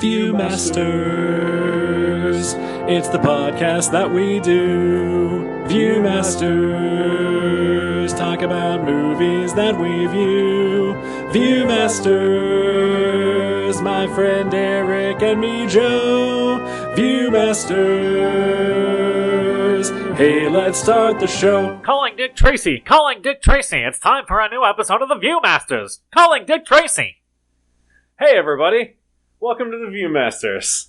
Viewmasters, it's the podcast that we do. Viewmasters, talk about movies that we view. Viewmasters, my friend Eric and me Joe. Viewmasters, hey, let's start the show. Calling Dick Tracy! Calling Dick Tracy! It's time for a new episode of the Viewmasters! Calling Dick Tracy! Hey everybody, welcome to the Viewmasters,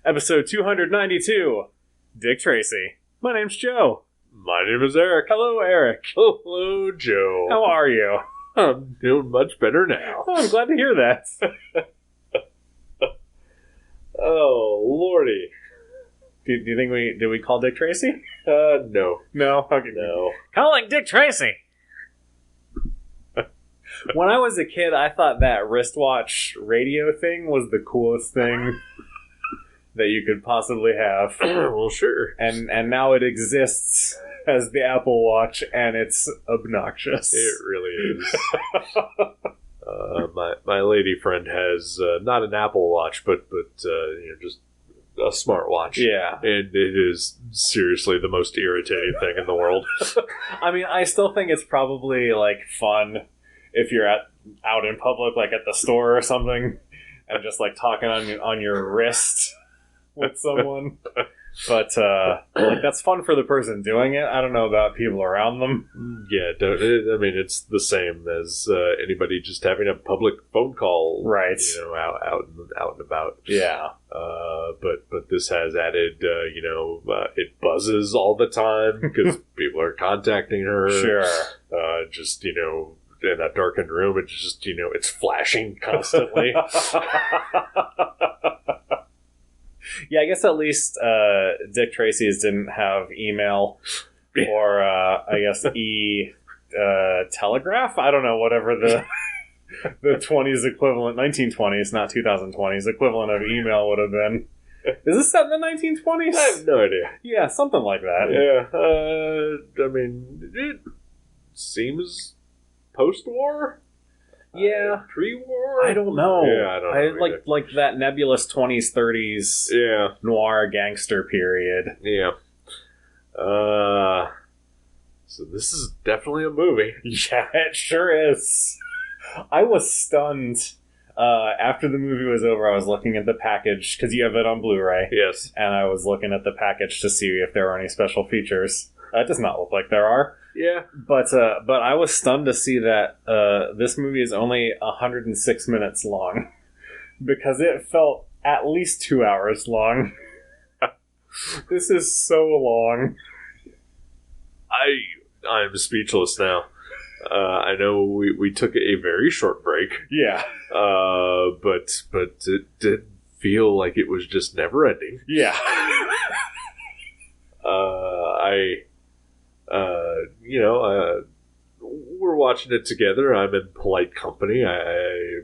episode 292, Dick Tracy. My name's Joe. My name is Eric. Hello, Eric. Hello, Joe. How are you? I'm doing much better now. Oh, I'm glad to hear that. Oh, lordy. Do you think did we call Dick Tracy? No. No? Okay. No. Calling Dick Tracy! When I was a kid, I thought that wristwatch radio thing was the coolest thing that you could possibly have. Well, sure. And now it exists as the Apple Watch, and it's obnoxious. It really is. My lady friend has not an Apple Watch, but just a smartwatch. Yeah. And it is seriously the most irritating thing in the world. I mean, I still think it's probably, like, fun if you're out in public, like at the store or something, and just, like, talking on your wrist with someone. But, like, that's fun for the person doing it. I don't know about people around them. Yeah, it's the same as anybody just having a public phone call, Right. Out and about. Yeah. But this has added, it buzzes all the time because people are contacting her. Sure. In that darkened room, it's just, it's flashing constantly. Yeah, I guess at least Dick Tracy's didn't have email or, I guess, telegraph? I don't know, whatever the 20s equivalent, 1920s, not 2020s, equivalent of email would have been. Is this set in the 1920s? I have no idea. Yeah, something like that. Yeah, it seems post-war? Yeah. Pre-war? I don't know. Yeah, I don't know. Like that nebulous 20s, 30s noir gangster period. Yeah. So this is definitely a movie. Yeah, it sure is. I was stunned. After the movie was over, I was looking at the package, because you have it on Blu-ray. Yes. And I was looking at the package to see if there were any special features. It does not look like there are. Yeah. But I was stunned to see that this movie is only 106 minutes long. Because it felt at least 2 hours long. This is so long. I'm speechless now. I know we took a very short break. Yeah. But it did feel like it was just never ending. Yeah. We're watching it together. I'm in polite company.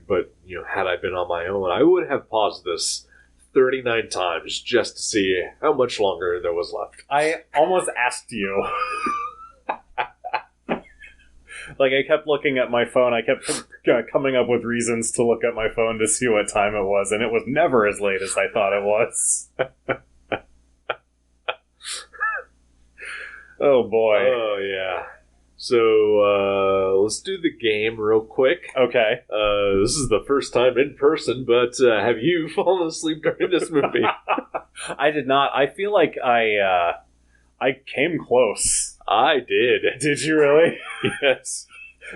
But had I been on my own, I would have paused this 39 times just to see how much longer there was left. I almost asked you. Like, I kept looking at my phone. I kept coming up with reasons to look at my phone to see what time it was, and it was never as late as I thought it was. Oh, boy. Oh, yeah. So, let's do the game real quick. Okay. This is the first time in person, but have you fallen asleep during this movie? I did not. I feel like I came close. I did. Did you really? Yes.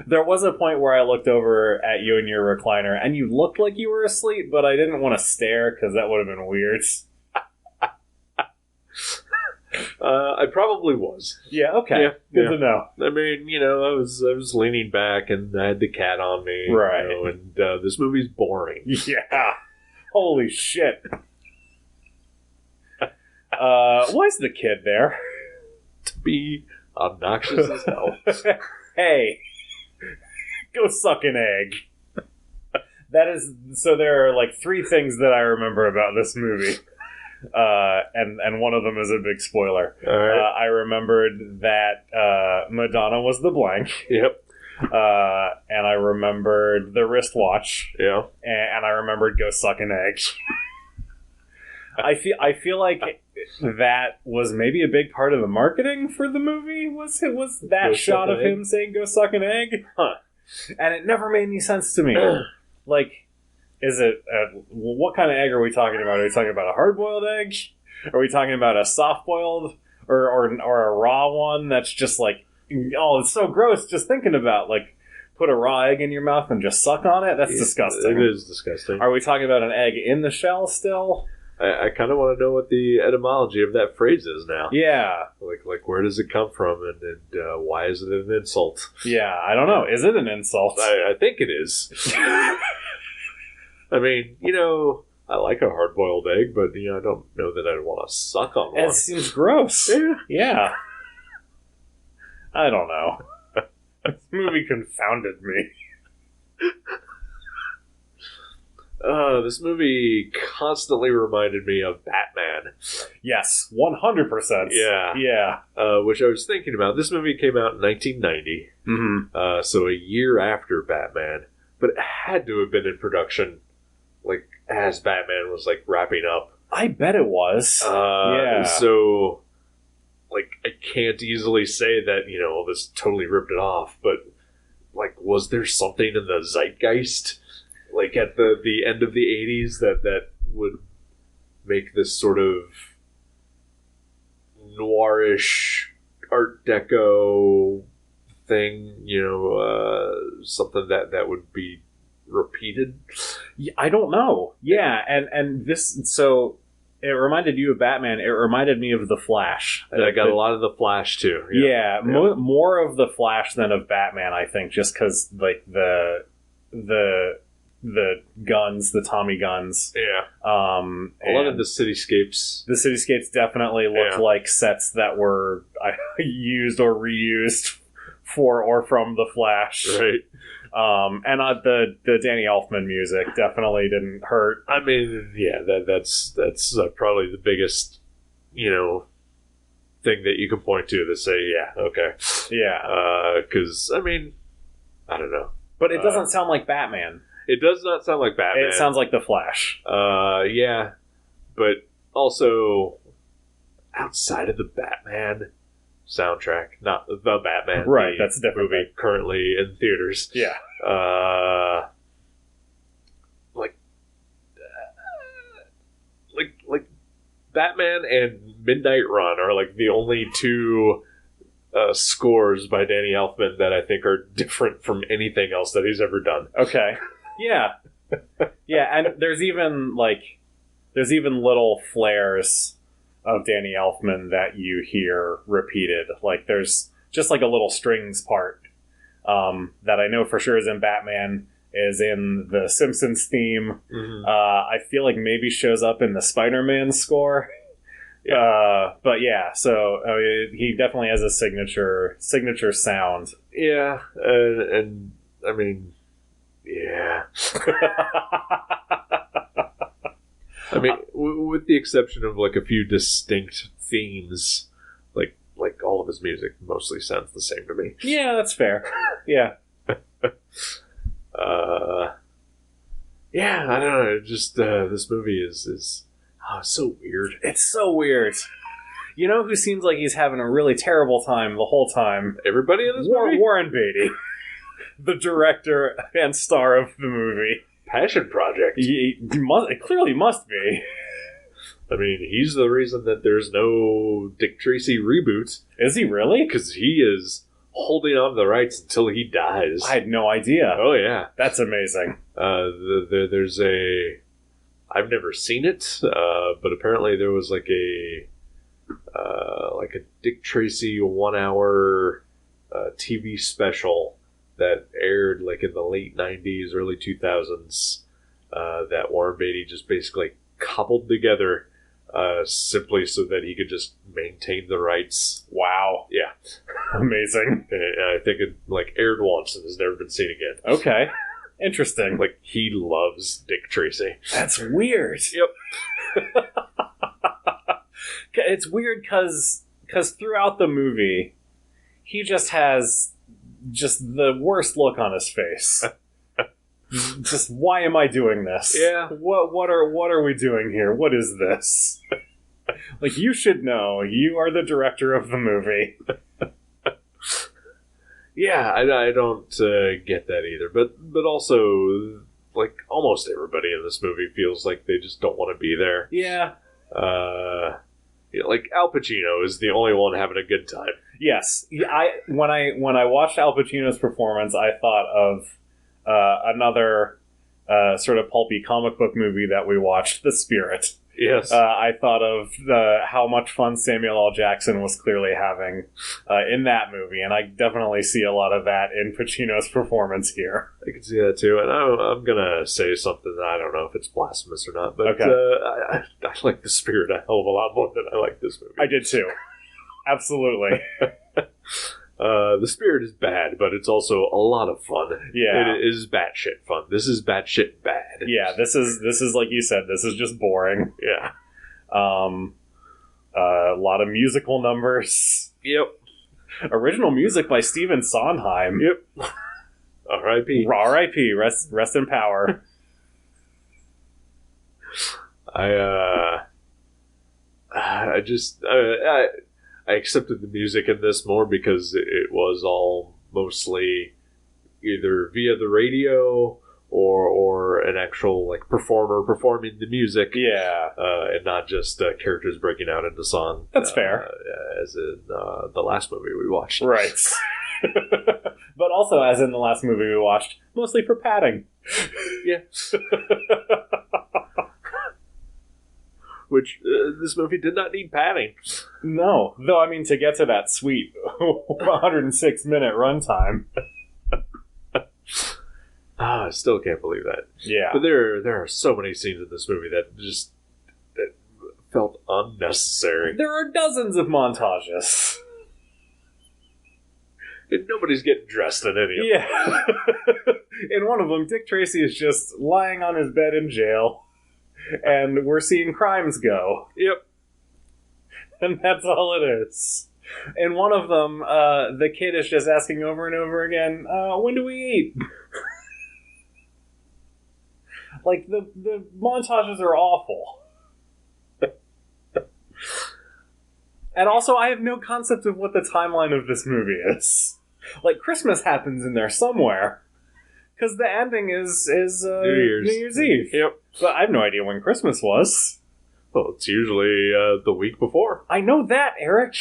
There was a point where I looked over at you in your recliner, and you looked like you were asleep, but I didn't want to stare, because that would have been weird. I probably was. Yeah, okay. Good to know. I mean, I was leaning back and I had the cat on me. Right. And this movie's boring. Yeah. Holy shit. Why is the kid there? To be obnoxious as hell. Hey. Go suck an egg. So there are like 3 things that I remember about this movie. And one of them is a big spoiler. All right. I remembered that Madonna was the blank. Yep. And I remembered the wristwatch. Yeah. And I remembered go suck an egg. I feel like that was maybe a big part of the marketing for the movie. Was that Go shot suck of an him saying "Go suck an egg"? Huh. And it never made any sense to me. Like, is it what kind of egg are we talking about? Are we talking about a hard-boiled egg? Are we talking about a soft-boiled or a raw one that's just like, oh, it's so gross just thinking about, like, put a raw egg in your mouth and just suck on it? That's disgusting. It is disgusting. Are we talking about an egg in the shell still? I kind of want to know what the etymology of that phrase is now. Yeah. Like where does it come from, and why is it an insult? Yeah, I don't know. Is it an insult? I think it is. I mean, I like a hard-boiled egg, but I don't know that I'd want to suck on one. It seems gross. Yeah. I don't know. This movie confounded me. This movie constantly reminded me of Batman. Yes, 100%. Yeah. Which I was thinking about. This movie came out in 1990, so a year after Batman, but it had to have been in production, like, as Batman was, like, wrapping up. I bet it was. So, like, I can't easily say that, this totally ripped it off, but, like, was there something in the zeitgeist, like, at the end of the 80s that would make this sort of noirish Art Deco thing, something that would be repeated? I don't know. Yeah, and this, so it reminded you of Batman. It reminded me of The Flash. And I got a lot of The Flash, too. Yeah. More of The Flash than of Batman, I think, just because, like, the guns, the Tommy guns. Yeah. A lot of the cityscapes. The cityscapes definitely looked like sets that were used or reused for or from The Flash. Right. And the Danny Elfman music definitely didn't hurt. I mean, yeah, that's probably the biggest, thing that you can point to say, yeah, okay. Yeah. Because, I mean, I don't know. But it doesn't sound like Batman. It does not sound like Batman. It sounds like The Flash. Yeah. But also, outside of the Batman soundtrack, not the Batman. Right, that's a different movie currently in theaters. Yeah. Like Batman and Midnight Run are like the only two scores by Danny Elfman that I think are different from anything else that he's ever done. Okay. Yeah. Yeah, and there's even little flares of Danny Elfman that you hear repeated. Like, there's just like a little strings part that I know for sure is in Batman, is in the Simpsons theme. Mm-hmm. I feel like maybe shows up in the Spider-Man score. Yeah. But yeah, so he definitely has a signature sound. Yeah, and I mean, yeah. I mean, with the exception of like a few distinct themes, like all of his music mostly sounds the same to me. Yeah, that's fair. Yeah. Yeah, I don't know. Just this movie is so weird. It's so weird. You know who seems like he's having a really terrible time the whole time? Everybody in this movie? Warren Beatty, the director and star of the movie. Passion project. It clearly must be. I mean, he's the reason that there's no Dick Tracy reboot. Is he really? Because he is holding on to the rights until he dies. I had no idea. Oh, yeah. That's amazing. There's a... I've never seen it, but apparently there was like a Dick Tracy 1 hour TV special that aired like in the late 90s, early 2000s, that Warren Beatty just basically cobbled together simply so that he could just maintain the rights. Wow. Yeah. Amazing. And I think it like aired once and has never been seen again. Okay. Interesting. Like, he loves Dick Tracy. That's weird. Yep. It's weird because throughout the movie, he just has just the worst look on his face. Just why am I doing this? Yeah. What are we doing here? What is this? Like, you should know. You are the director of the movie. Yeah, I don't get that either. But also, like, almost everybody in this movie feels like they just don't want to be there. Yeah. Like, Al Pacino is the only one having a good time. Yes. When I watched Al Pacino's performance, I thought of another sort of pulpy comic book movie that we watched, The Spirit. Yes. I thought of how much fun Samuel L. Jackson was clearly having in that movie, and I definitely see a lot of that in Pacino's performance here. I can see that too, and I'm gonna say something that I don't know if it's blasphemous or not, but Okay. I like The Spirit a hell of a lot more than I like this movie. I did too. Absolutely. The Spirit is bad, but it's also a lot of fun. Yeah. It is batshit fun. This is batshit bad. Yeah, this is like you said, this is just boring. Yeah. A lot of musical numbers. Yep. Original music by Stephen Sondheim. Yep. R.I.P. R.I.P. Rest in power. I accepted the music in this more because it was all mostly either via the radio or an actual like performer performing the music. Yeah. And not just characters breaking out into song. That's fair. As in the last movie we watched. Right. But also, as in the last movie we watched, mostly for padding. Yeah. Which, this movie did not need padding. No. Though, I mean, to get to that sweet 106-minute runtime. I still can't believe that. Yeah. But there are so many scenes in this movie that felt unnecessary. There are dozens of montages. And nobody's getting dressed in any of them. Yeah. In one of them, Dick Tracy is just lying on his bed in jail. And we're seeing crimes go. Yep. And that's all it is. In one of them, the kid is just asking over and over again, when do we eat? Like, the montages are awful. And also, I have no concept of what the timeline of this movie is. Like, Christmas happens in there somewhere. Because the ending is New Year's Eve. Yep. But I have no idea when Christmas was. Well, it's usually the week before. I know that, Eric.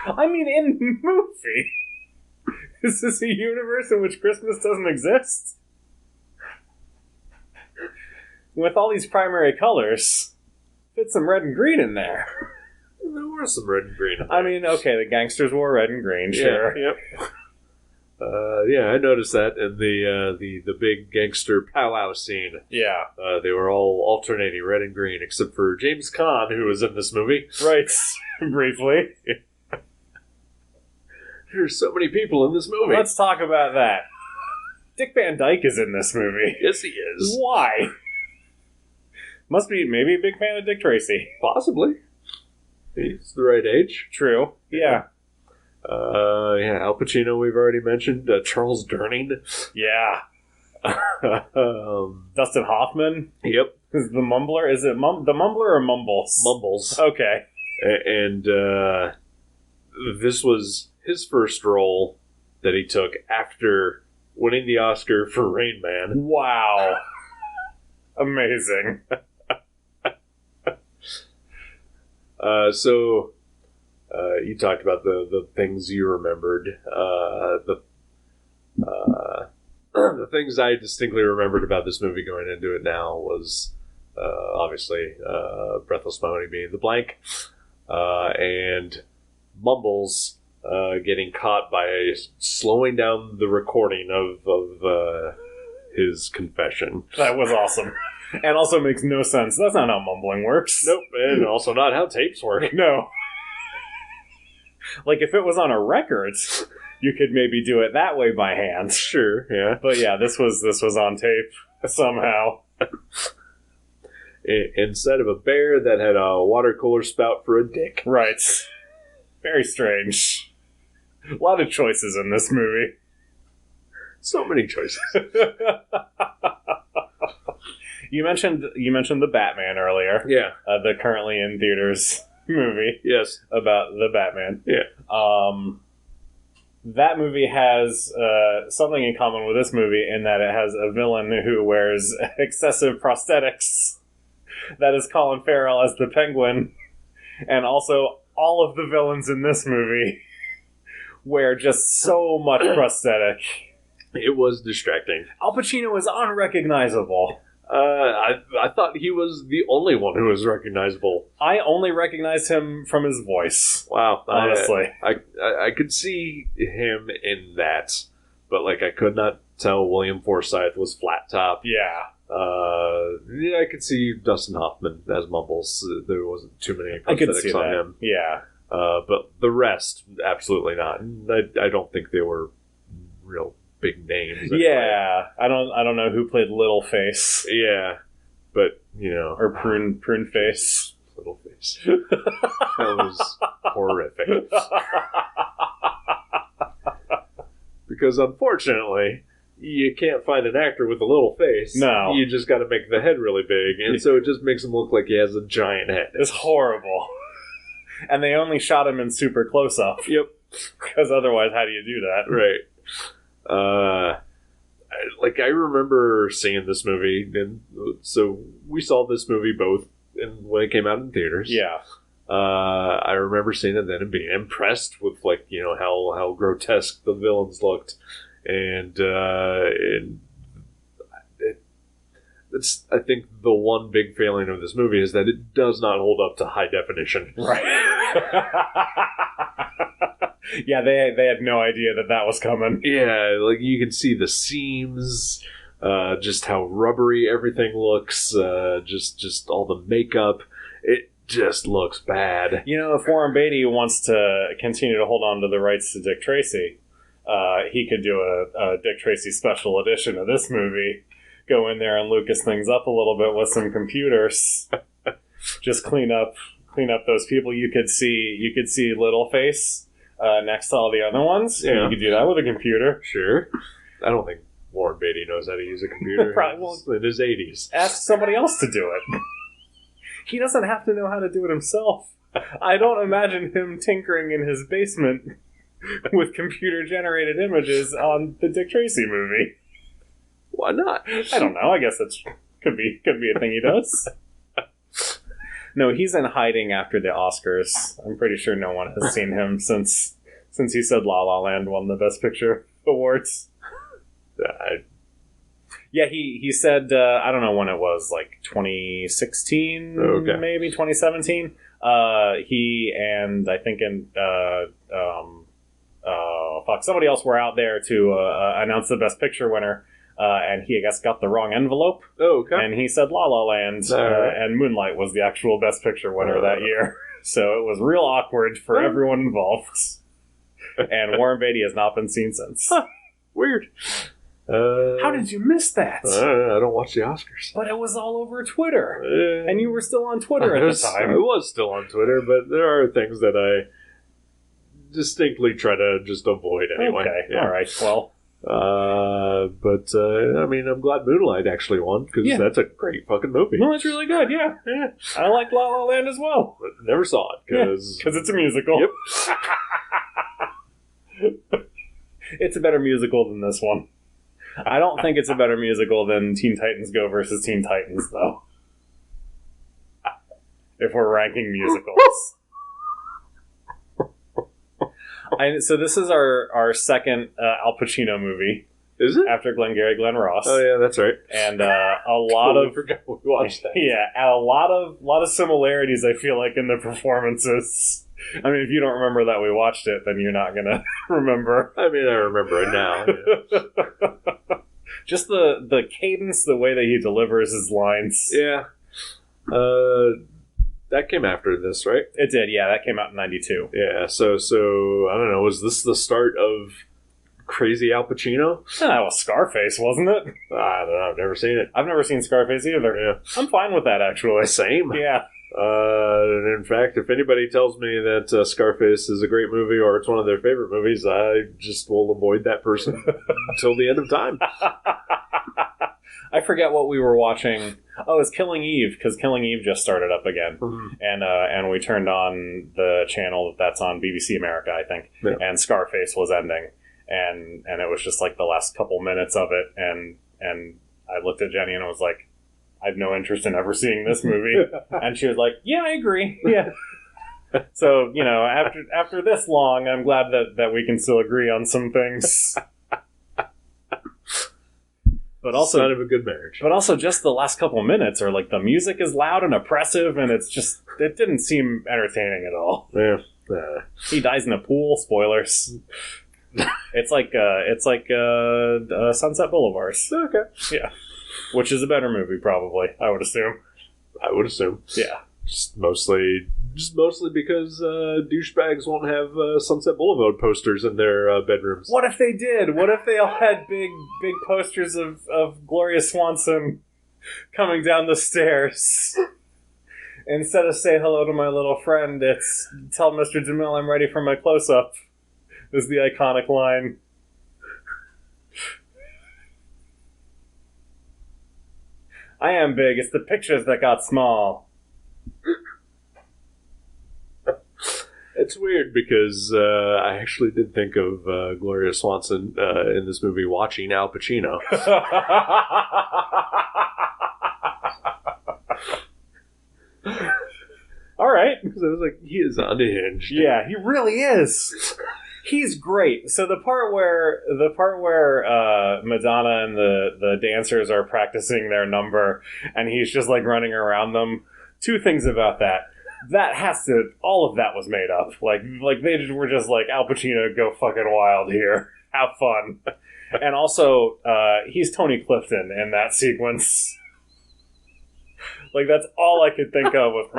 I mean, in the movie. Is this a universe in which Christmas doesn't exist? With all these primary colors, fit some red and green in there. There were some red and green. I mean, okay, the gangsters wore red and green, sure. Yeah, yep. Yeah, I noticed that in the big gangster powwow scene. Yeah. They were all alternating red and green, except for James Caan, who was in this movie. Right. Briefly. There's so many people in this movie. Let's talk about that. Dick Van Dyke is in this movie. Yes, he is. Why? Must be maybe a big fan of Dick Tracy. Possibly. He's the right age. True. Yeah. Yeah, Al Pacino we've already mentioned. Charles Durning. Yeah. Dustin Hoffman. Yep. Is the Mumbler? Is it the Mumbler or Mumbles? Mumbles. Okay. And this was his first role that he took after winning the Oscar for Rain Man. Wow. Amazing. So you talked about the things you remembered. The things I distinctly remembered about this movie going into it now was obviously Breathless Mahoney being the blank, and Mumbles getting caught by slowing down the recording of his confession. That was awesome. And also makes no sense. That's not how mumbling works. Nope, and also not how tapes work. No. Like, if it was on a record, you could maybe do it that way by hand. Sure, yeah. But yeah, this was on tape somehow. Instead of a bear that had a water cooler spout for a dick. Right. Very strange. A lot of choices in this movie. So many choices. You mentioned the Batman earlier. Yeah. The currently in theaters movie. Yes. About the Batman. Yeah. That movie has something in common with this movie in that it has a villain who wears excessive prosthetics. That is Colin Farrell as the Penguin. And also, all of the villains in this movie wear just so much prosthetic. It was distracting. Al Pacino is unrecognizable. I thought he was the only one who was recognizable. I only recognize him from his voice. Wow. Honestly. I could see him in that, but like I could not tell William Forsythe was flat top. Yeah. Yeah, I could see Dustin Hoffman as Mumbles. There wasn't too many I could see prosthetics on that. him. Yeah. But the rest, absolutely not. I don't think they were real big names. Anyway. Yeah. I don't know who played Littleface. Yeah. But, you know. Or Prune Face. Littleface. That was horrific. Because unfortunately, you can't find an actor with a little face. No. You just got to make the head really big, and so it just makes him look like he has a giant head. It's horrible. And they only shot him in super close-up. Yep. Because otherwise, how do you do that? Right. I remember seeing this movie, and so we saw this movie both when it came out in theaters. Yeah. I remember seeing it then and being impressed with, like, you know, how grotesque the villains looked. And it's, I think, the one big failing of this movie is that it does not hold up to high definition. Right. Yeah, they had no idea that was coming. Yeah, like you can see the seams, just how rubbery everything looks, just all the makeup. It just looks bad. You know, if Warren Beatty wants to continue to hold on to the rights to Dick Tracy, he could do a Dick Tracy special edition of this movie. Go in there and Lucas things up a little bit with some computers. Just clean up those people. You could see Littleface next to all the other ones. Yeah. You could do that with a computer. Sure. I don't think Warren Beatty knows how to use a computer. Probably. In his 80s. Ask somebody else to do it. He doesn't have to know how to do it himself. I don't imagine him tinkering in his basement with computer-generated images on the Dick Tracy movie. Why not? I don't know. I guess that could be a thing he does. No, he's in hiding after the Oscars. I'm pretty sure no one has seen him since he said La La Land won the Best Picture awards. Yeah, he said, I don't know when it was, like 2016, okay. Maybe 2017. He and I think somebody else were out there to announce the Best Picture winner. And he, I guess, got the wrong envelope. Oh, okay. And he said La La Land, and Moonlight was the actual Best Picture winner that year. So it was real awkward for everyone involved. And Warren Beatty has not been seen since. Huh. Weird. How did you miss that? I don't watch the Oscars. But it was all over Twitter. And you were still on Twitter at the time. I was still on Twitter, but there are things that I distinctly try to just avoid anyway. Okay, yeah. All right, well. But I mean, I'm glad Moonlight actually won, because that's a great fucking movie. No, it's really good, yeah. I like La La Land as well. But never saw it, because it's a musical. Yep. It's a better musical than this one. I don't think it's a better musical than Teen Titans Go versus Teen Titans, though. If we're ranking musicals. So this is our second Al Pacino movie. Is it? After Glengarry Glen Ross. Oh yeah, that's right. And a lot of forgot we watched that. Yeah, and a lot of similarities I feel like in the performances. I mean, if you don't remember that we watched it, then you're not gonna remember. I mean, I remember it now. Yeah. Just the cadence, the way that he delivers his lines. Yeah. That came after this, right? It did, yeah. That came out in 92. Yeah, so I don't know, was this the start of crazy Al Pacino? That was Scarface, wasn't it? I don't know, I've never seen it. I've never seen Scarface either. Yeah. I'm fine with that, actually. Same. Yeah. In fact, if anybody tells me that Scarface is a great movie or it's one of their favorite movies, I just will avoid that person until the end of time. I forget what we were watching. Oh, it's Killing Eve, because Killing Eve just started up again. Mm-hmm. And we turned on the channel that's on BBC America, I think, yeah. and Scarface was ending. And it was just like the last couple minutes of it, and I looked at Jenny and I was like, I have no interest in ever seeing this movie. And she was like, yeah, I agree. Yeah. So, after this long, I'm glad that we can still agree on some things. But also, sign of a good marriage. But also, just the last couple minutes are like the music is loud and oppressive, and it didn't seem entertaining at all. Yeah. He dies in a pool. Spoilers. It's like Sunset Boulevard. Okay. Yeah. Which is a better movie, probably, I would assume. Yeah. Just mostly because douchebags won't have Sunset Boulevard posters in their bedrooms. What if they did? What if they all had big posters of Gloria Swanson coming down the stairs? Instead of say hello to my little friend, it's tell Mr. DeMille I'm ready for my close-up. Is the iconic line. I am big, it's the pictures that got small. It's weird because I actually did think of Gloria Swanson in this movie watching Al Pacino. All right. Because I was like, he is unhinged. Yeah, he really is. He's great. So the part where Madonna and the dancers are practicing their number, and he's just like running around them. Two things about that. All of that was made up. Like they were just like, Al Pacino, go fucking wild here. Have fun. And also, he's Tony Clifton in that sequence. Like, that's all I could think of was,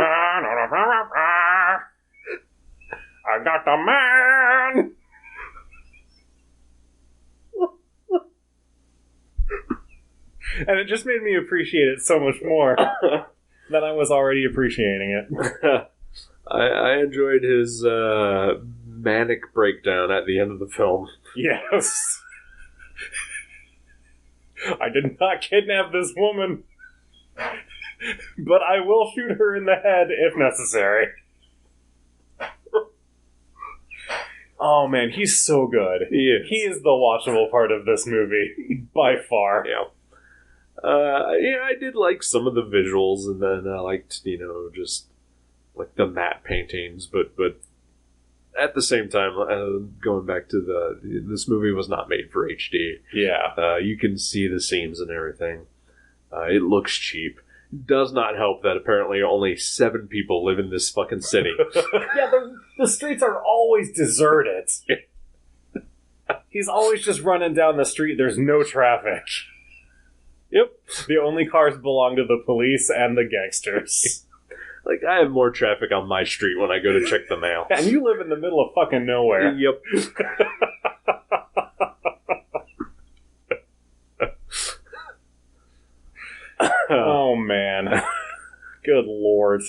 I got the man! And it just made me appreciate it so much more than I was already appreciating it. I enjoyed his manic breakdown at the end of the film. Yes. I did not kidnap this woman, but I will shoot her in the head if necessary. Oh man, he's so good. He is the watchable part of this movie, by far. Yeah. I did like some of the visuals, and then I liked, just like the matte paintings, but at the same time, going back to this movie was not made for HD. Yeah. You can see the seams and everything. It looks cheap. Does not help that apparently only 7 people live in this fucking city. Yeah, the streets are always deserted. He's always just running down the street. There's no traffic. Yep. The only cars belong to the police and the gangsters. Like, I have more traffic on my street when I go to check the mail. And you live in the middle of fucking nowhere. Yep. Oh, man. Good lord.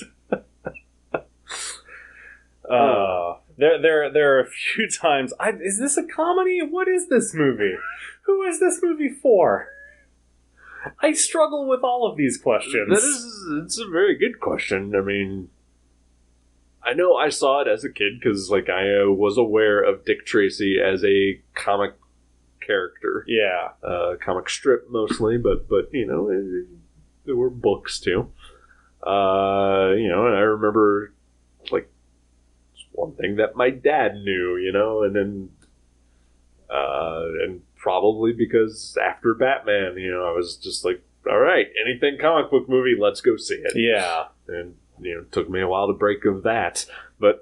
There are a few times... is this a comedy? What is this movie? Who is this movie for? I struggle with all of these questions. It's a very good question. I mean, I know I saw it as a kid because, like, I was aware of Dick Tracy as a comic character. Yeah. Comic strip mostly, but there were books too. And I remember, like, one thing that my dad knew, and then, and probably because after Batman, I was just like, all right, anything comic book movie, let's go see it. Yeah. And, it took me a while to break of that, but,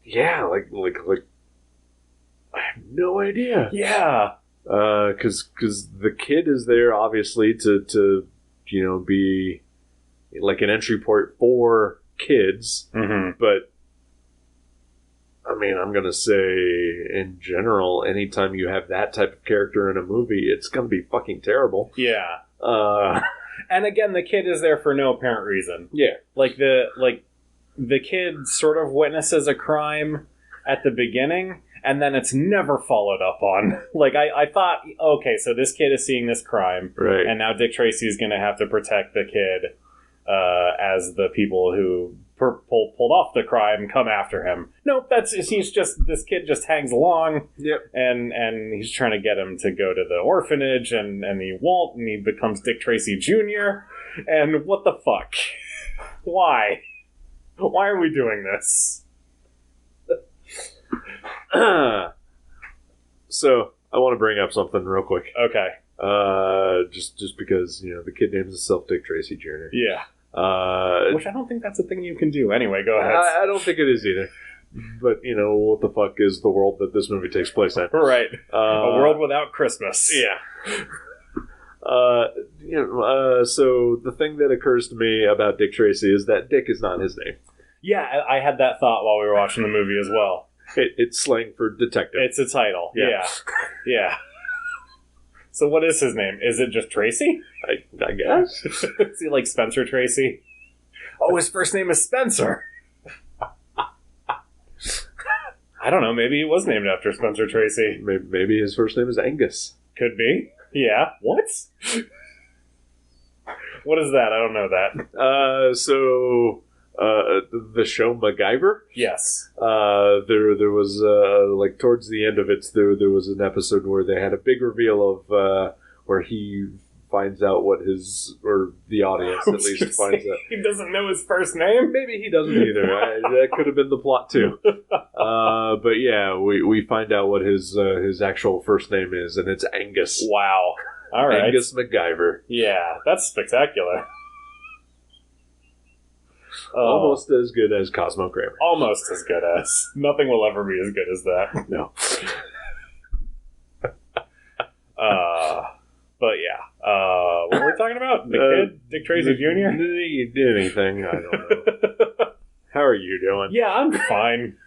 yeah, like, I have no idea. Yeah. Because the kid is there, obviously, to be like an entry port for kids, Mm-hmm. but I mean, I'm going to say, in general, anytime you have that type of character in a movie, it's going to be fucking terrible. Yeah. Uh, And again, the kid is there for no apparent reason. yeah. The kid sort of witnesses a crime at the beginning, and then it's never followed up on. I thought, okay, so this kid is seeing this crime, Right. and now Dick Tracy is going to have to protect the kid as the people who pulled off the crime come after him. Nope, this kid just hangs along. Yep. And he's trying to get him to go to the orphanage, and he won't, and he becomes Dick Tracy Jr. And what the fuck? Why? Why are we doing this? So, I want to bring up something real quick. Okay. Just because, the kid names himself Dick Tracy Jr. Yeah. Which I don't think that's a thing you can do. Anyway, go ahead. I don't think it is either. But, what the fuck is the world that this movie takes place in? Right. A world without Christmas. Yeah. So the thing that occurs to me about Dick Tracy is that Dick is not his name. Yeah, I had that thought while we were watching the movie as well. It's slang for detective. It's a title. Yeah. Yeah. So what is his name? Is it just Tracy? I guess. Is he like Spencer Tracy? Oh, his first name is Spencer. I don't know. Maybe he was named after Spencer Tracy. Maybe his first name is Angus. Could be. Yeah. What? What is that? I don't know that. The show MacGyver. Yes. There was towards the end of it, there was an episode where they had a big reveal of where he finds out what or the audience at least finds out. He doesn't know his first name? Maybe he doesn't either. That could have been the plot too. But yeah, we find out what his actual first name is, and it's Angus. Wow. All right. Angus MacGyver. Yeah, that's spectacular. Almost as good as Cosmo Kramer. Almost as good as. Nothing will ever be as good as that. No. But yeah. What were we talking about? The kid? Dick Tracy Jr.? Anything, I don't know. How are you doing? Yeah, I'm fine.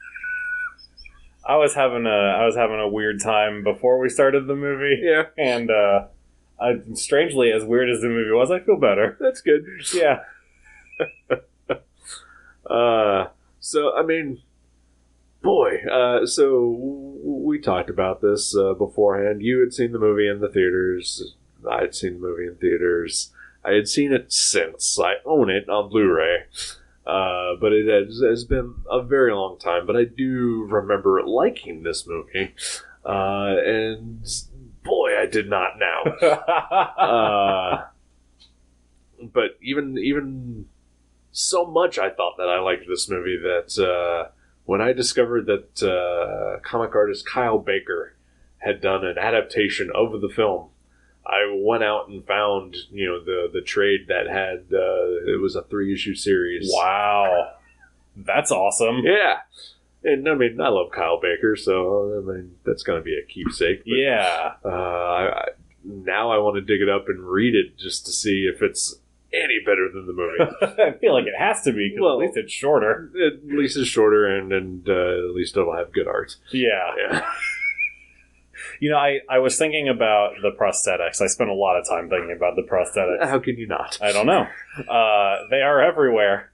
I was having a weird time before we started the movie. Yeah. And strangely, as weird as the movie was, I feel better. That's good. Yeah. So, I mean, boy, so we talked about this beforehand. You had seen the movie in the theaters. I had seen the movie in theaters. I had seen it since. I own it on Blu-ray. But it has been a very long time. But I do remember liking this movie. And boy, I did not now. But even so much I thought that I liked this movie that when I discovered that comic artist Kyle Baker had done an adaptation of the film, I went out and found the trade that had it was a 3-issue series. Wow, that's awesome. Yeah, and I mean I love Kyle Baker, so I mean that's going to be a keepsake. But, yeah. Now I want to dig it up and read it just to see if it's any better than the movie. I feel like it has to be, because at least it's shorter. At least it's shorter, and at least it'll have good art. Yeah. I was thinking about the prosthetics. I spent a lot of time thinking about the prosthetics. How can you not? I don't know. They are everywhere,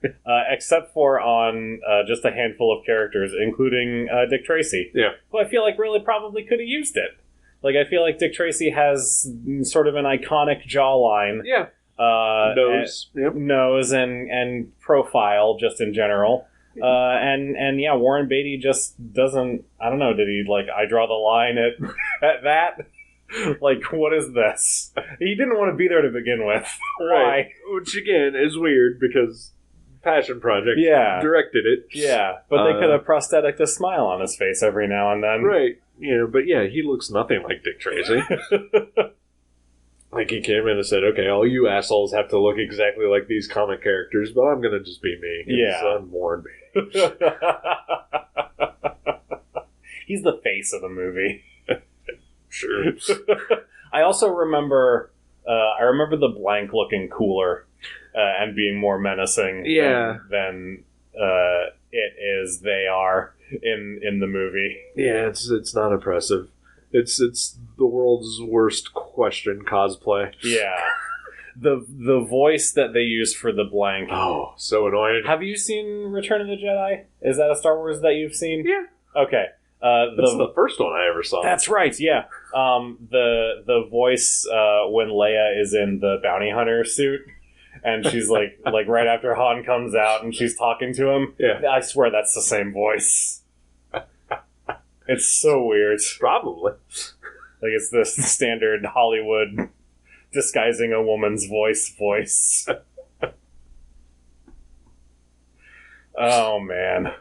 except for on just a handful of characters, including Dick Tracy. Yeah. Who I feel like really probably could have used it. Like, I feel like Dick Tracy has sort of an iconic jawline. Yeah. Nose and profile just in general. And yeah, Warren Beatty just doesn't. I don't know. Did he I draw the line at that? What is this? He didn't want to be there to begin with. Why? Right. Which again is weird because Passion Project directed it. Yeah, but they could have prosthetic a smile on his face every now and then. Right. But yeah, he looks nothing like Dick Tracy. He came in and said, okay, all you assholes have to look exactly like these comic characters, but I'm going to just be me. Yeah. I'm Warren Beatty. He's the face of the movie. Sure. I also remember, the blank looking cooler and being more menacing than it is they are. in the movie. Yeah, it's not impressive. It's the world's worst question cosplay. Yeah. The voice that they use for the blank. Oh, so annoying. Have you seen Return of the Jedi? Is that a Star Wars that you've seen? Yeah. Okay. That's the first one I ever saw. That's right, yeah. The voice when Leia is in the bounty hunter suit, and she's like right after Han comes out and she's talking to him. Yeah. I swear that's the same voice. It's so weird. Probably. Like it's the standard Hollywood disguising a woman's voice. Oh man.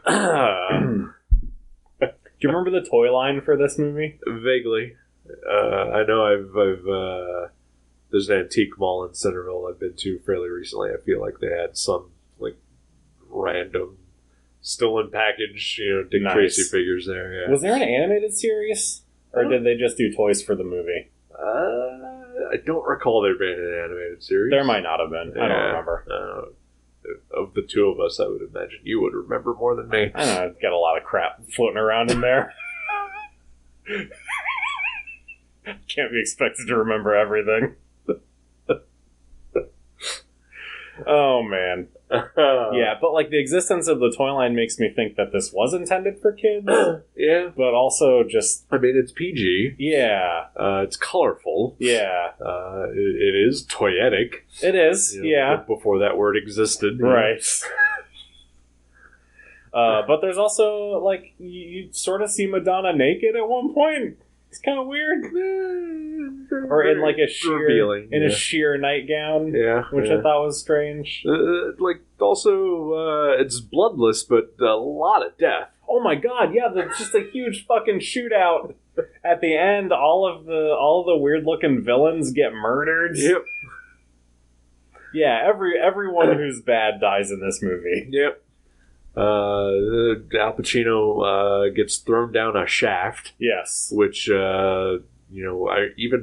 Do you remember the toy line for this movie? Vaguely. I know I've there's an antique mall in Centerville I've been to fairly recently. I feel like they had some like random still in package, Dick Nice. Tracy figures there. Yeah. Was there an animated series? Or did they just do toys for the movie? I don't recall there being an animated series. There might not have been. I don't remember. Of the two of us, I would imagine you would remember more than me. I don't know. I've got a lot of crap floating around in there. Can't be expected to remember everything. Oh, man. Yeah, but like the existence of the toy line makes me think that this was intended for kids. Yeah. But also just... I mean, it's PG. Yeah. It's colorful. Yeah. It is toyetic. It is, yeah. Before that word existed. Right. But there's also, like, you sort of see Madonna naked at one point. It's kind of weird. Or in, like, a sheer nightgown. Yeah. Which I thought was strange. Also, it's bloodless, but a lot of death. Oh my god, yeah, there's just a huge fucking shootout. At the end, all of the weird-looking villains get murdered. Yep. Yeah, everyone who's bad dies in this movie. Yep. Al Pacino gets thrown down a shaft. Yes. Which, even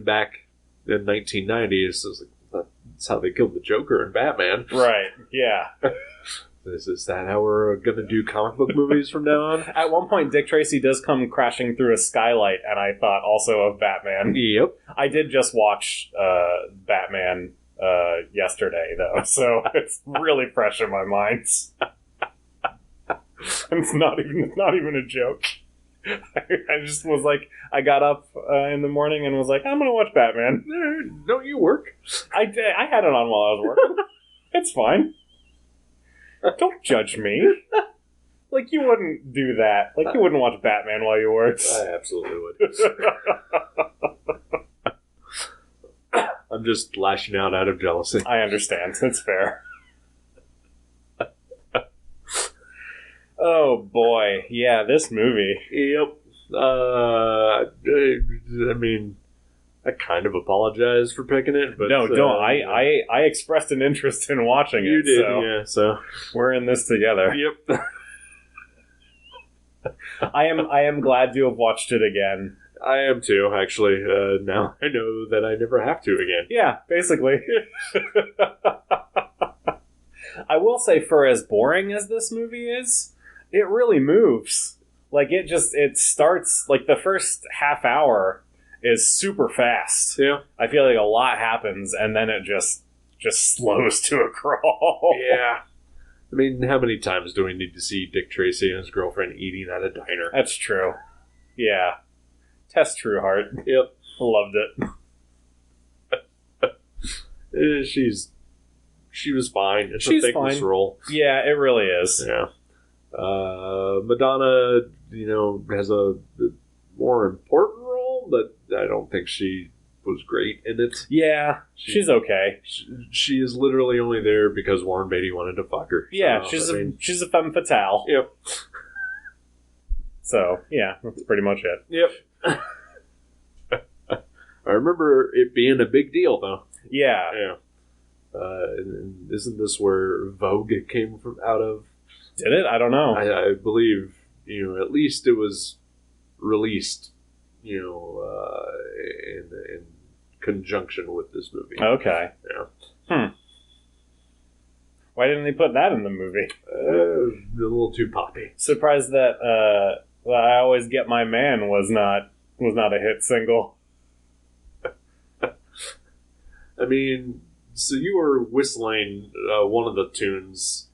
back in 1990, it's like, that's how they killed the Joker in Batman. Right, yeah. Is that how we're going to do comic book movies from now on? At one point, Dick Tracy does come crashing through a skylight, and I thought also of Batman. Yep. I did just watch Batman yesterday, though, so it's really fresh in my mind. It's not even a joke. I just was like, I got up in the morning and was like, I'm gonna watch Batman. Don't you work? I did. I had it on while I was working. It's fine. Don't judge me. Like you wouldn't do that. Like you wouldn't watch Batman while you worked. I absolutely would. I'm just lashing out of jealousy. I understand. It's fair. Oh boy, yeah, this movie. Yep. I mean, I kind of apologize for picking it, but no, don't. I expressed an interest in watching it. You did, yeah. So we're in this together. Yep. I am glad to have watched it again. I am too, actually. Now I know that I never have to again. Yeah, basically. I will say, for as boring as this movie is, it really moves. Like, it starts, like, the first half hour is super fast. Yeah. I feel like a lot happens, and then it just slows to a crawl. Yeah. I mean, how many times do we need to see Dick Tracy and his girlfriend eating at a diner? That's true. Yeah. Tess Trueheart. Yep. Loved it. She was fine. She's a thankless fine. role. Yeah, it really is. Yeah. Madonna, has a more important role, but I don't think she was great in it. Yeah, she's okay. She is literally only there because Warren Beatty wanted to fuck her. Yeah, so, she's a femme fatale. Yep. So, yeah, that's pretty much it. Yep. I remember it being a big deal, though. Yeah. Yeah. And isn't this where Vogue came out of? Did it? I don't know. I believe, at least it was released, in conjunction with this movie. Okay. Yeah. Why didn't they put that in the movie? A little too poppy. Surprised that I Always Get My Man was not a hit single. I mean, so you were whistling one of the tunes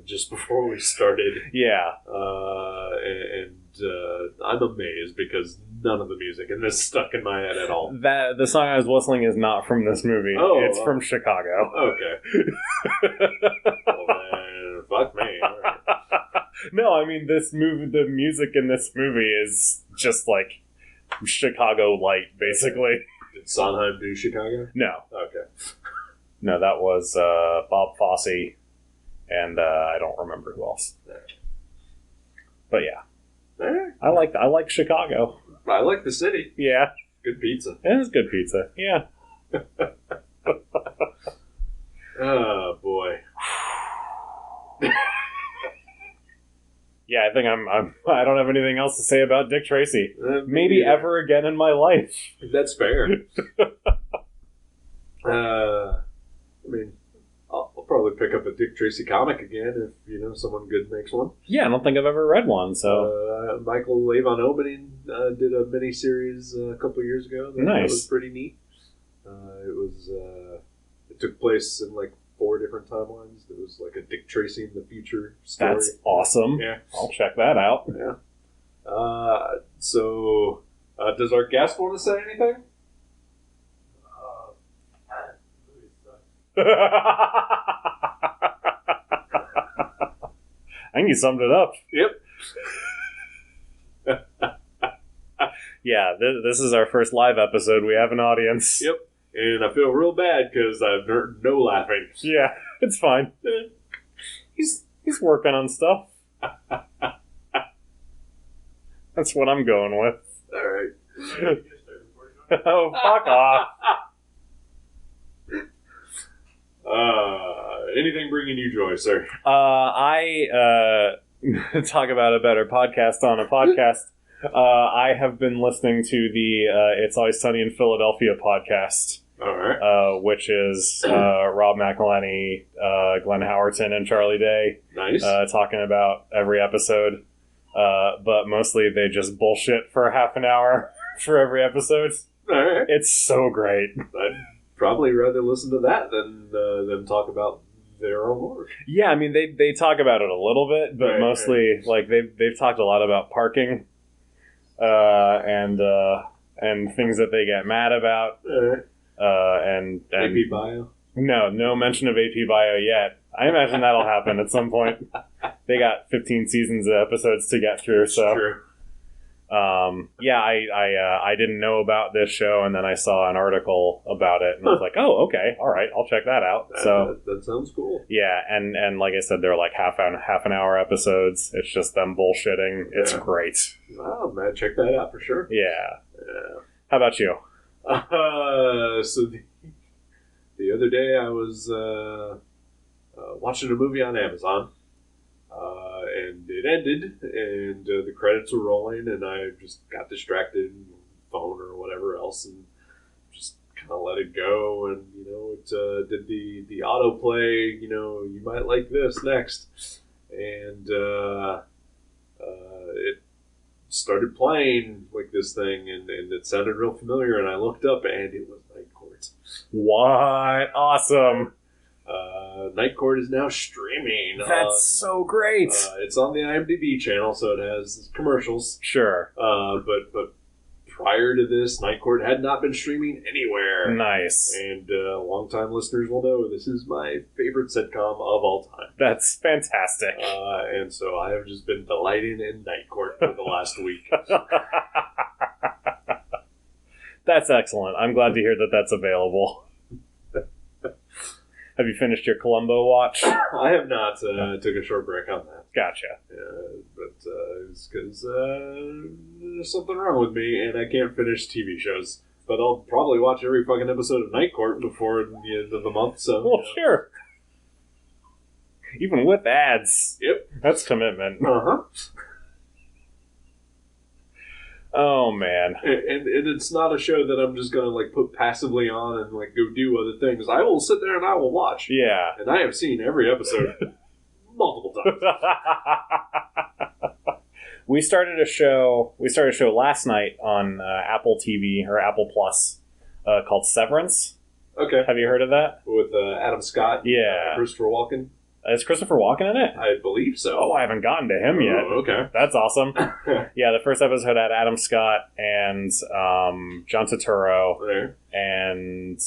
just before we started. Yeah. And I'm amazed because none of the music in this stuck in my head at all. The song I was whistling is not from this movie. Oh, it's from Chicago. Okay. Well, then, fuck me. All right. No, I mean the music in this movie is just like Chicago light, basically. Did Sondheim do Chicago? No. Okay. No, that was Bob Fosse, and I don't remember who else. But yeah, I like Chicago. I like the city. Yeah, Good pizza. it is good pizza. Yeah. Oh boy. Yeah, I think I don't have anything else to say about Dick Tracy. Maybe either. ever again in my life. That's fair. I mean, I'll probably pick up a Dick Tracy comic again if someone good makes one. Yeah, I don't think I've ever read one. So Michael Avon Opening did a mini series a couple of years ago. That was pretty neat. It took place in like 4 different timelines. There was like a Dick Tracy in the future story. that's awesome. Yeah. I'll check that out. Yeah. So, does our guest want to say anything? I think you summed it up. Yep. Yeah, this is our first live episode. We have an audience. Yep. And I feel real bad because I've heard no laughing. Yeah, it's fine. He's working on stuff. That's what I'm going with. All right. Oh, fuck off. Anything bringing you joy, sir? I talk about a better podcast on a podcast. I have been listening to the It's Always Sunny in Philadelphia podcast. All right. Which is Rob McElhenney, Glenn Howerton, and Charlie Day. Nice. Talking about every episode. But mostly they just bullshit for half an hour for every episode. All right. It's so great. I'd probably rather listen to that than talk about their own work. Yeah, I mean, they talk about it a little bit, but Right, mostly, like, they've talked a lot about parking and things that they get mad about. All right. And AP Bio? No mention of AP Bio yet. I imagine that'll happen at some point. They got 15 seasons of episodes to get through, so True. yeah, I didn't know about this show, and then I saw an article about it, and I was like, oh, okay, all right, I'll check that out. That sounds cool. Yeah, and like I said, they're like half an hour episodes. It's just them bullshitting. It's great. Oh man, check that out for sure. Yeah. Yeah. How about you? So the other day I was watching a movie on Amazon, and it ended, and the credits were rolling, and I just got distracted, phone or whatever else, and just kind of let it go, and it did the autoplay. You might like this next, and it started playing like this thing, and it sounded real familiar, and I looked up, and it was Night Court. What? Awesome. Night Court is now streaming. That's so great. It's on the IMDB channel, so it has commercials. Sure. But prior to this, Night Court had not been streaming anywhere. Nice. And longtime listeners will know this is my favorite sitcom of all time. That's fantastic. And so I have just been delighting in Night Court for the last week. That's excellent. I'm glad to hear that that's available. Have you finished your Columbo watch? I have not. Took a short break on that. Gotcha. But it's because there's something wrong with me, and I can't finish TV shows. But I'll probably watch every fucking episode of Night Court before the end of the month. So, Well, sure. Even with ads. Yep. That's commitment. Uh Oh man. And it's not a show that I'm just going to like put passively on and like go do other things. I will sit there and I will watch. Yeah. And I have seen every episode multiple times. We started a show last night on Apple TV or Apple Plus called Severance. Okay. Have you heard of that? With Adam Scott and Yeah. Christopher Walken? Is Christopher Walken in it? I believe so. Oh, I haven't gotten to him yet. Oh, okay. That's awesome. Yeah, the first episode had Adam Scott and John Turturro There. and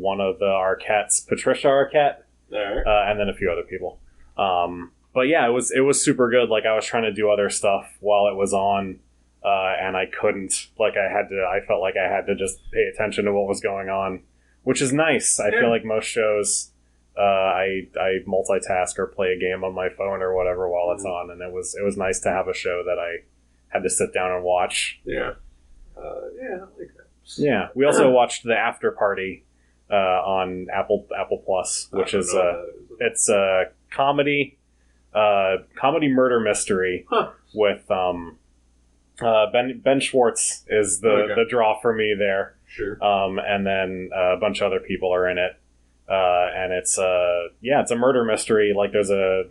one of the Arquettes, Patricia Arquette, There. and then a few other people. But yeah, it was super good. Like I was trying to do other stuff while it was on, and I couldn't. Like I felt like I had to just pay attention to what was going on, which is nice. I feel like most shows. I multitask or play a game on my phone or whatever while it's on, and it was nice to have a show that I had to sit down and watch. Yeah. Yeah, I like that. Yeah, we also watched The After Party on Apple Plus, which is it's a comedy murder mystery with Ben Schwartz is the draw for me there. Sure. And then a bunch of other people are in it. And it's a murder mystery. Like there's a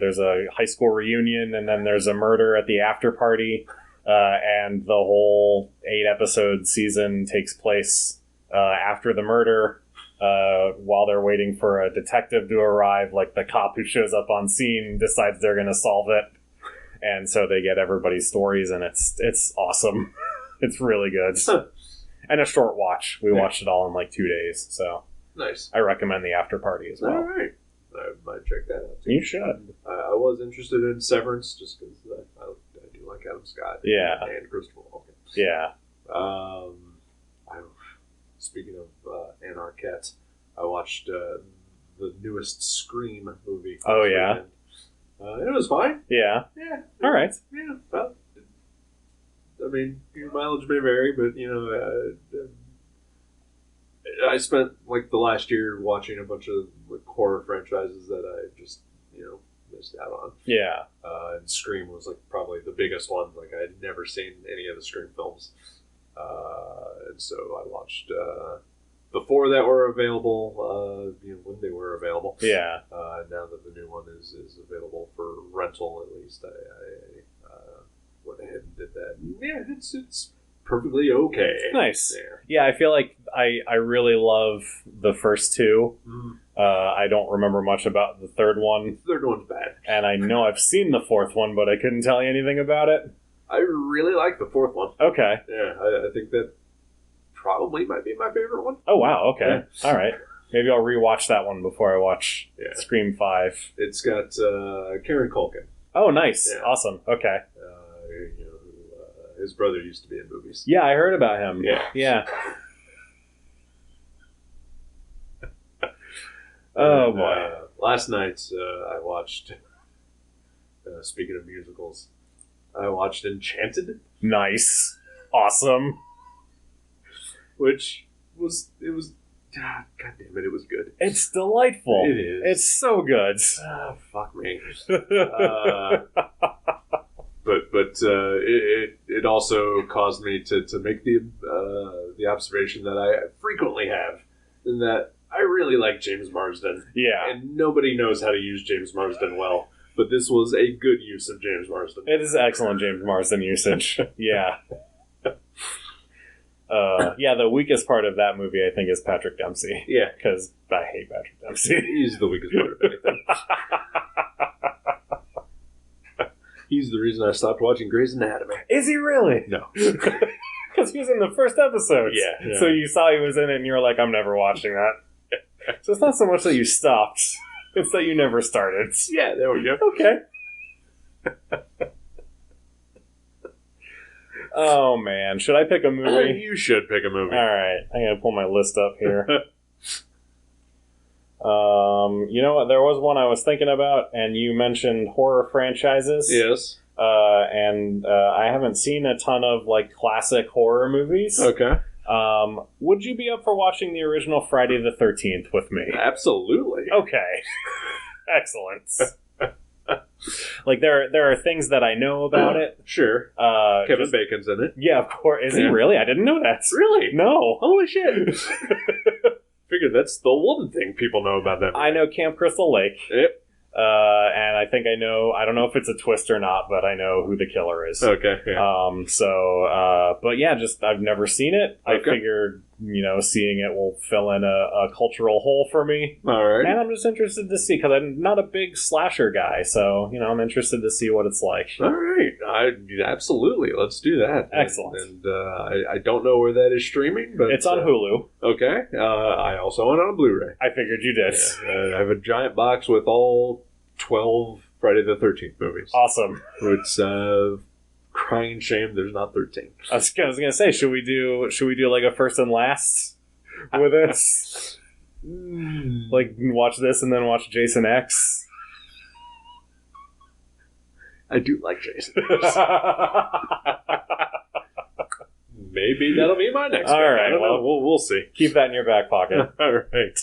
high school reunion, and then there's a murder at the after party, and the whole 8-episode season takes place after the murder, while they're waiting for a detective to arrive. Like the cop who shows up on scene decides they're going to solve it, and so they get everybody's stories, and it's awesome. It's really good, and a short watch. We watched it all in like 2 days, so. Nice. I recommend The After Party as well. All right. I might check that out too. You should. I was interested in Severance just because I do like Adam Scott. Yeah. And Christopher Walken. Yeah. Speaking of Ann Arquette, I watched the newest Scream movie. Oh, yeah? It was fine. Yeah. Yeah. All right. Yeah. Well, I mean, your mileage may vary, but, I spent like the last year watching a bunch of like, horror franchises that I just missed out on. Yeah. And Scream was like probably the biggest one. Like I had never seen any of the Scream films, and so I watched the 4 that were available. When they were available. Yeah. Now that the new one is available for rental, at least I went ahead and did that. Yeah, it's perfectly okay. Nice. Yeah, I feel like I really love the first 2. I don't remember much about the third one. The third one's bad. And I know I've seen the 4th one, but I couldn't tell you anything about it. I really like the 4th one. Okay. Yeah, I think that probably might be my favorite one. Oh, wow. Okay. Yeah. All right. Maybe I'll rewatch that one before I watch Scream 5. It's got Karen Culkin. Oh, nice. Yeah. Awesome. Okay. His brother used to be in movies. Yeah, I heard about him. Yeah. Oh, boy. Last night, I watched, speaking of musicals, I watched Enchanted. Nice. Awesome. Which was, God damn it, it was good. It's delightful. It is. It's so good. Fuck me. But it also caused me to make the observation that I frequently have, in that I really like James Marsden. Yeah. And nobody knows how to use James Marsden well, but this was a good use of James Marsden. It is excellent James Marsden usage. Yeah. The weakest part of that movie, I think, is Patrick Dempsey. Yeah. Because I hate Patrick Dempsey. He's the weakest part of anything. He's the reason I stopped watching Grey's Anatomy. Is he really? No. Because he was in the first episode. Yeah. So you saw he was in it and you were like, I'm never watching that. So it's not so much that you stopped. It's that you never started. Yeah, there we go. Okay. Oh, man. Should I pick a movie? You should pick a movie. All right. I'm going to pull my list up here. You know what? There was one I was thinking about, and you mentioned horror franchises. Yes. And I haven't seen a ton of like classic horror movies. Okay. Would you be up for watching the original Friday the 13th with me? Absolutely. Okay. Excellent. Like there are things that I know about it. Sure. Kevin Bacon's in it. Yeah, of course. Is he really? I didn't know that. Really? No. Holy shit. Figured that's the one thing people know about that movie. I know Camp Crystal Lake. Yep. And I think I don't know if it's a twist or not, but I know who the killer is. Okay. Yeah. But yeah, just, I've never seen it. Okay. I figured, seeing it will fill in a cultural hole for me. All right. And I'm just interested to see, because I'm not a big slasher guy, so, I'm interested to see what it's like. All right. Absolutely. Let's do that. Excellent. And I don't know where that is streaming, but... It's on Hulu. Okay. I also own it on Blu-ray. I figured you did. Yeah, I have a giant box with all 12 Friday the 13th movies. Awesome. It's crying shame there's not 13. I was gonna say, should we do like a first and last with this? Like, watch this and then watch Jason X? I do like Jason X. Maybe that'll be my next one. All right, we'll see. Keep that in your back pocket. All right.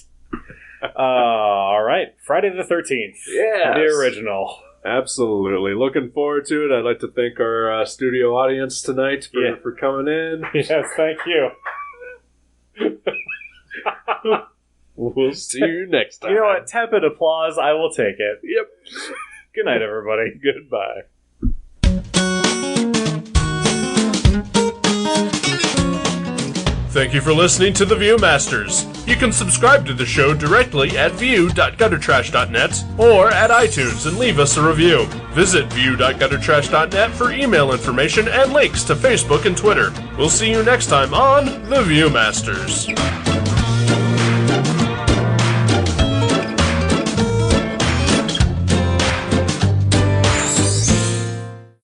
All right. Friday the 13th. Yeah. The original. Absolutely. Looking forward to it. I'd like to thank our studio audience tonight for coming in. Yes, thank you. We'll see you next time. You know what? Tepid applause. I will take it. Yep. Good night, everybody. Goodbye. Thank you for listening to The Viewmasters. You can subscribe to the show directly at view.guttertrash.net or at iTunes and leave us a review. Visit view.guttertrash.net for email information and links to Facebook and Twitter. We'll see you next time on The Viewmasters.